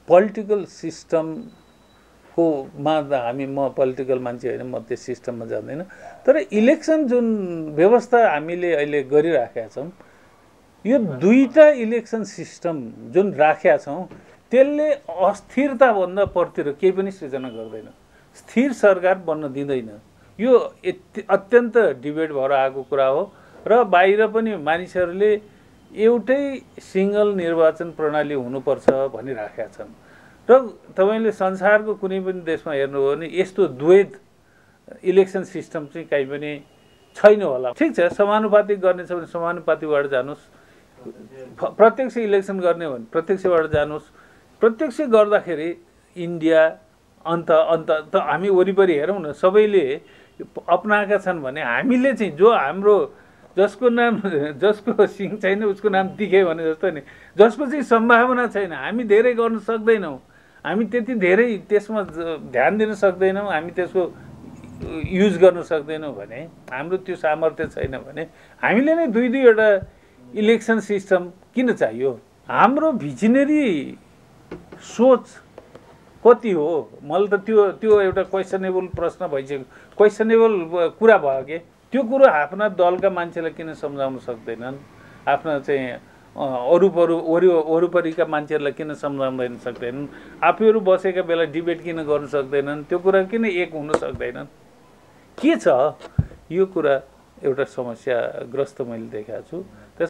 Political सिस्टमको मा म पोलिटिकल मान्छे होइन, म त्यो सिस्टममा जान्दैन। तर इलेक्सन जुन व्यवस्था हामीले अहिले गरिराखेका छौँ, यो दुईटा इलेक्सन सिस्टम जुन राखेका छौँ त्यसले अस्थिरताभन्दा परतिर केही पनि सृजना गर्दैन, स्थिर सरकार बन्न दिँदैन। यो अत्यन्त डिबेट भएर आएको कुरा हो र बाहिर पनि मानिसहरूले एउटै सिङ्गल निर्वाचन प्रणाली हुनुपर्छ भनिराखेका छन्। र तपाईँले संसारको कुनै पनि देशमा हेर्नुभयो भने यस्तो द्वैत इलेक्सन सिस्टम चाहिँ कहीँ पनि छैन होला। ठिक छ, समानुपातिक गर्ने छ भने समानुपातिकबाट जानुहोस्, प्रत्यक्ष इलेक्सन गर्ने हो भने प्रत्यक्षबाट जानुहोस्। प्रत्यक्ष गर्दाखेरि इन्डिया अन्त त हामी वरिपरि हेरौँ न, सबैले अपनाएका छन् भने हामीले चाहिँ जो हाम्रो जसको सिङ छैन उसको नाम तिखे भने जस्तो नि, जसको चाहिँ सम्भावना छैन, हामी धेरै गर्न सक्दैनौँ, हामी त्यति धेरै त्यसमा ध्यान दिन सक्दैनौँ, हामी त्यसको युज गर्न सक्दैनौँ भने, हाम्रो त्यो सामर्थ्य छैन भने हामीले नै दुईवटा इलेक्सन सिस्टम किन चाहियो? हाम्रो भिजनरी सोच कति हो? मैले त त्यो एउटा क्वेसनेबल प्रश्न भइसक्यो, क्वेसनेबल कुरा भयो कि त्यो कुरो आफ्ना दलका मान्छेलाई किन सम्झाउन सक्दैनन्? आफ्ना चाहिँ वरिपरिका मान्छेहरूलाई किन सम्झाउन सक्दैनन्? आफूहरू बसेका बेला डिबेट किन गर्न सक्दैनन्? त्यो कुरा किन एक हुन सक्दैनन्? के छ यो कुरा? एउटा समस्याग्रस्त मैले देखाएको छु।